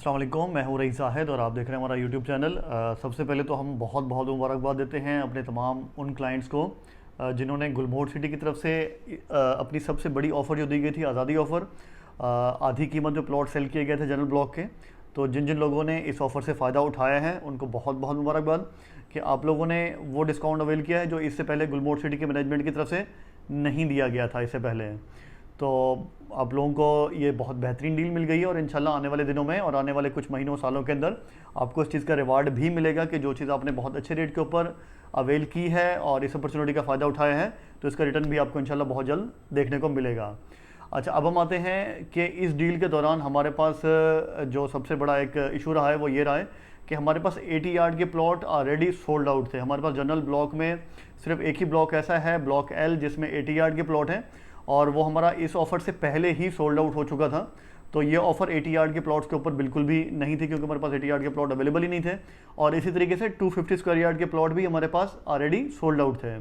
अस्सलाम वालेकुम, मैं हूँ रईस ज़ाहिद और आप देख रहे हैं हमारा यूट्यूब चैनल। सबसे पहले तो हम बहुत बहुत मुबारकबाद देते हैं अपने तमाम उन क्लाइंट्स को जिन्होंने गुलमोहर सिटी की तरफ से अपनी सबसे बड़ी ऑफ़र जो दी गई थी, आज़ादी ऑफ़र, आधी कीमत जो प्लॉट सेल किए गए थे जनरल ब्लॉक के। तो जिन जिन लोगों ने इस ऑफ़र से फ़ायदा उठाया है उनको बहुत बहुत मुबारकबाद कि आप लोगों ने वो डिस्काउंट अवेल किया है जो इससे पहले गुलमोहर सिटी के मैनेजमेंट की तरफ से नहीं दिया गया था इससे पहले। तो आप लोगों को ये बहुत बेहतरीन डील मिल गई है और इंशाल्लाह आने वाले दिनों में और आने वाले कुछ महीनों सालों के अंदर आपको इस चीज़ का रिवार्ड भी मिलेगा कि जो चीज़ आपने बहुत अच्छे रेट के ऊपर अवेल की है और इस अपॉर्चुनिटी का फ़ायदा उठाया है तो इसका रिटर्न भी आपको इंशाल्लाह बहुत जल्द देखने को मिलेगा। अच्छा, अब हम आते हैं कि इस डील के दौरान हमारे पास जो सबसे बड़ा एक इशू रहा है वो ये रहा है कि हमारे पास 80 यार्ड के प्लॉट ऑलरेडी सोल्ड आउट थे। हमारे पास जनरल ब्लॉक में सिर्फ एक ही ब्लॉक ऐसा है, ब्लॉक एल, जिसमें 80 यार्ड के प्लॉट हैं और वो हमारा इस ऑफ़र से पहले ही सोल्ड आउट हो चुका था। तो ये ऑफ़र 80 यार्ड के प्लॉट्स के ऊपर बिल्कुल भी नहीं थी क्योंकि हमारे पास 80 यार्ड के प्लॉट अवेलेबल ही नहीं थे। और इसी तरीके से 250 स्क्वायर यार्ड के प्लॉट भी हमारे पास ऑलरेडी सोल्ड आउट थे।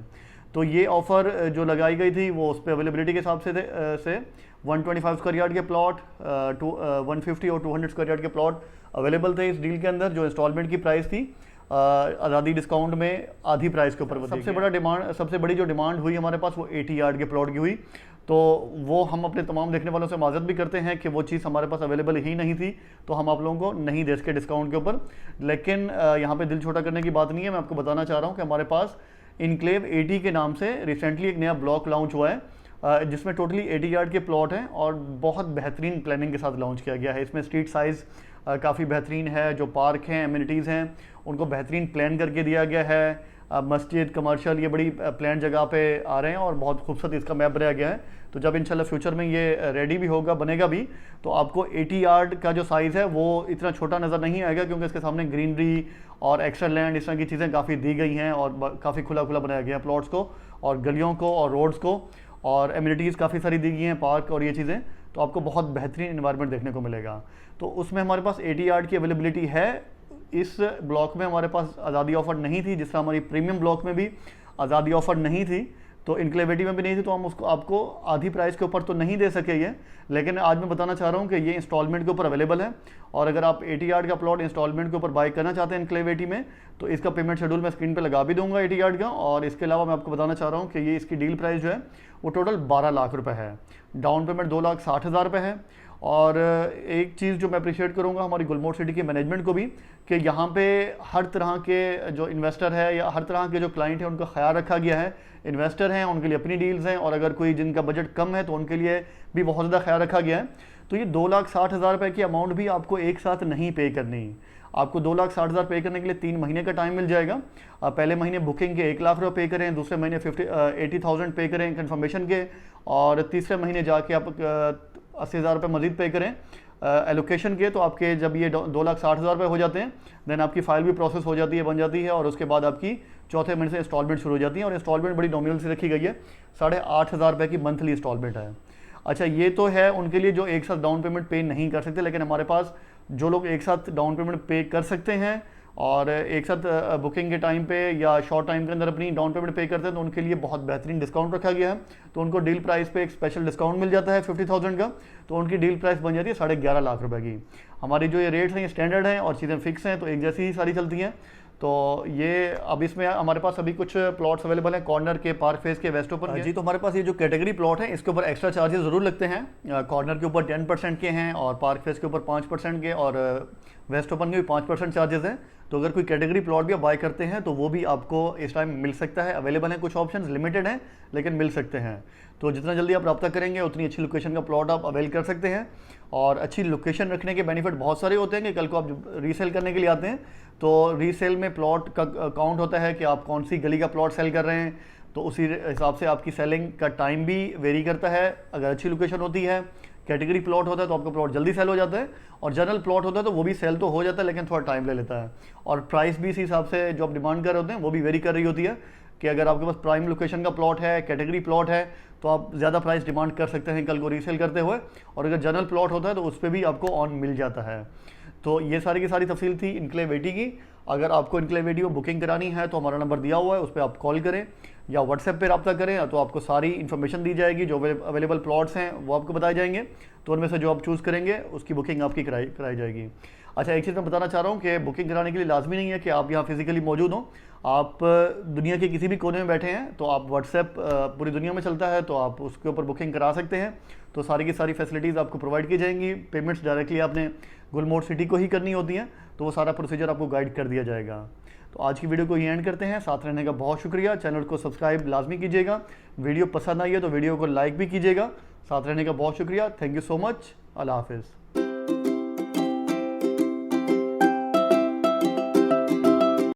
तो ये ऑफ़र जो लगाई गई थी वो उस पर अवेलेबिलिटी के हिसाब से 125 स्क्वायर यार्ड के प्लॉट, 150 और 200 स्क्वायर यार्ड के प्लॉट अवेलेबल थे इस डील के अंदर। जो इंस्टॉलमेंट की प्राइस थी आज़ादी डिस्काउंट में आधी प्राइस के ऊपर सबसे बड़ी जो डिमांड हुई हमारे पास वो 80 यार्ड के प्लॉट की हुई। तो वो हम अपने तमाम देखने वालों से माजरत भी करते हैं कि वो चीज़ हमारे पास अवेलेबल ही नहीं थी तो हम आप लोगों को नहीं दे सके डिस्काउंट के ऊपर। लेकिन यहाँ पे दिल छोटा करने की बात नहीं है, मैं आपको बताना चाह रहा हूँ कि हमारे पास इनक्लेव 80 के नाम से रिसेंटली एक नया ब्लॉक लॉन्च हुआ है जिसमें टोटली 80 यार्ड के प्लॉट हैं और बहुत बेहतरीन प्लानिंग के साथ लॉन्च किया गया है। इसमें स्ट्रीट साइज़ काफ़ी बेहतरीन है, जो पार्क हैं, एमिनिटीज़ हैं, उनको बेहतरीन प्लान करके दिया गया है। मस्जिद, कमर्शियल, ये बड़ी प्लान जगह पे आ रहे हैं और बहुत खूबसूरत इसका मैप बनाया गया है। तो जब इंशाल्लाह फ्यूचर में ये रेडी भी होगा, बनेगा भी, तो आपको 80 यार्ड का जो साइज़ है वो इतना छोटा नज़र नहीं आएगा क्योंकि इसके सामने ग्रीनरी और एक्स्ट्रा लैंड, इस तरह की चीज़ें काफ़ी दी गई हैं और काफ़ी खुला खुला बनाया गया है प्लॉट्स को और गलियों को और रोड्स को, और एमिनिटीज़ काफ़ी सारी दी गई हैं, पार्क और ये चीज़ें। तो आपको बहुत बेहतरीन इन्वायरमेंट देखने को मिलेगा। तो उसमें हमारे पास 80 यार्ड की अवेलेबिलिटी है। इस ब्लॉक में हमारे पास आज़ादी ऑफ़र नहीं थी, जिस तरह हमारी प्रीमियम ब्लॉक में भी आज़ादी ऑफ़र नहीं थी, तो इनक्लेविटी में भी नहीं थी, तो हम उसको आपको आधी प्राइस के ऊपर तो नहीं दे सके ये। लेकिन आज मैं बताना चाह रहा हूँ कि ये इंस्टॉलमेंट के ऊपर अवेलेबल है और अगर आप 80 यार्ड का प्लॉट इंस्टॉलमेंट के ऊपर बाय करना चाहते हैं इनक्लेविटी में तो इसका पेमेंट शेड्यूल मैं स्क्रीन पे लगा भी दूंगा 80 यार्ड का। और इसके अलावा मैं आपको बताना चाह रहा हूँ कि ये इसकी डील प्राइस जो है वो टोटल 12 लाख रुपये है, डाउन पेमेंट 2,60,000 रुपये है। और एक चीज़ जो मैं अप्रिशिएट करूँगा हमारी गुलमोहर सिटी के मैनेजमेंट को भी कि यहाँ पे हर तरह के जो इन्वेस्टर है या हर तरह के जो क्लाइंट हैं उनका ख्याल रखा गया है। इन्वेस्टर हैं उनके लिए अपनी डील्स हैं और अगर कोई जिनका बजट कम है तो उनके लिए भी बहुत ज़्यादा ख्याल रखा गया है। तो ये 2,60,000 रुपये की अमाउंट भी आपको एक साथ नहीं पे करनी। आपको 2,60,000 पे करने के लिए 3 महीने का टाइम मिल जाएगा। पहले महीने बुकिंग के 1 लाख रुपये पे करें, दूसरे महीने 80,000 पे करें कंफर्मेशन के, और तीसरे महीने जाके आप 80,000 रुपये मजीद पे करें एलोकेशन के। तो आपके जब ये 2,60,000 रुपये हो जाते हैं देन आपकी फ़ाइल भी प्रोसेस हो जाती है, बन जाती है, और उसके बाद आपकी चौथे महीने से इंस्टॉलमेंट शुरू हो जाती है। और इंस्टॉलमेंट बड़ी नॉमिनल से रखी गई है, 8,500 रुपये की मंथली इंस्टॉलमेंट है। अच्छा, ये तो है उनके लिए जो एक साथ डाउन पेमेंट पे नहीं कर सकते, लेकिन हमारे पास जो लोग एक साथ डाउन पेमेंट पे कर सकते हैं और एक साथ बुकिंग के टाइम पे या शॉर्ट टाइम के अंदर अपनी डाउन पेमेंट पे करते हैं तो उनके लिए बहुत बेहतरीन डिस्काउंट रखा गया है। तो उनको डील प्राइस पे एक स्पेशल डिस्काउंट मिल जाता है 50,000 का, तो उनकी डील प्राइस बन जाती है 11.5 लाख रुपए की। हमारी जो ये रेट्स हैं ये स्टैंडर्ड हैं और चीज़ें फिक्स हैं, तो एक जैसी ही सारी चलती हैं। तो ये अब इसमें हमारे पास अभी कुछ प्लॉट्स अवेलेबल हैं कॉर्नर के, पार्क फेस के, वेस्ट ओपन जी। तो हमारे पास ये जो कैटेगरी प्लॉट है इसके ऊपर एक्स्ट्रा चार्जेस ज़रूर लगते हैं। कॉर्नर के ऊपर 10% के हैं और पार्क फेस के ऊपर 5% के और वेस्ट ओपन के भी 5% चार्जेस हैं। तो अगर कोई कैटेगरी प्लॉट भी आप बाय करते हैं तो वो भी आपको इस टाइम मिल सकता है, अवेलेबल है। कुछ ऑप्शंस लिमिटेड हैं लेकिन मिल सकते हैं। तो जितना जल्दी आप रब्ता करेंगे उतनी अच्छी लोकेशन का प्लॉट आप अवेल कर सकते हैं। और अच्छी लोकेशन रखने के बेनिफिट बहुत सारे होते हैं कि कल को आप रीसेल करने के लिए आते हैं तो रीसेल में प्लॉट का काउंट होता है कि आप कौन सी गली का प्लॉट सेल कर रहे हैं, तो उसी हिसाब से आपकी सेलिंग का टाइम भी वेरी करता है। अगर अच्छी लोकेशन होती है, कैटेगरी प्लॉट होता है तो आपका प्लॉट जल्दी सेल हो जाता है, और जनरल प्लॉट होता है तो वो भी सेल तो हो जाता है लेकिन थोड़ा टाइम ले लेता है। और प्राइस भी इसी हिसाब से जो आप डिमांड कर रहे होते हैं वो भी वेरी कर रही होती है कि अगर आपके पास प्राइम लोकेशन का प्लॉट है, कैटेगरी प्लॉट है, तो आप ज़्यादा प्राइस डिमांड कर सकते हैं कल को रीसेल करते हुए। और अगर जनरल प्लॉट होता है तो उस पर भी आपको ऑन मिल जाता है। तो ये सारी की सारी तफसील थी इनक्लेव 80 की। अगर आपको इनक्लेव 80 बुकिंग करानी है तो हमारा नंबर दिया हुआ है, उस पर आप कॉल करें या व्हाट्सएप पे रब्ता करें, तो आपको सारी इन्फॉर्मेशन दी जाएगी। जो अवेलेबल प्लॉट्स हैं वो आपको बताए जाएंगे, तो उनमें से जो आप चूज़ करेंगे उसकी बुकिंग आपकी कराई जाएगी। अच्छा, एक चीज़ मैं बताना चाह रहा हूँ कि बुकिंग कराने के लिए लाजमी नहीं है कि आप यहाँ फिजिकली मौजूद हों। आप दुनिया के किसी भी कोने में बैठे हैं तो आप व्हाट्सएप पूरी दुनिया में चलता है, तो आप उसके ऊपर बुकिंग करा सकते हैं। तो सारी की सारी फैसिलिटीज़ आपको प्रोवाइड की जाएंगी। पेमेंट्स डायरेक्टली आपने गुलमोहर सिटी को ही करनी होती हैं, तो वो सारा प्रोसीजर आपको गाइड कर दिया जाएगा। तो आज की वीडियो को ही एंड करते हैं। साथ रहने का बहुत शुक्रिया। चैनल को सब्सक्राइब लाजमी कीजिएगा। वीडियो पसंद आई है तो वीडियो को लाइक भी कीजिएगा। साथ रहने का बहुत शुक्रिया। Thank you so much. Allah हाफिज़।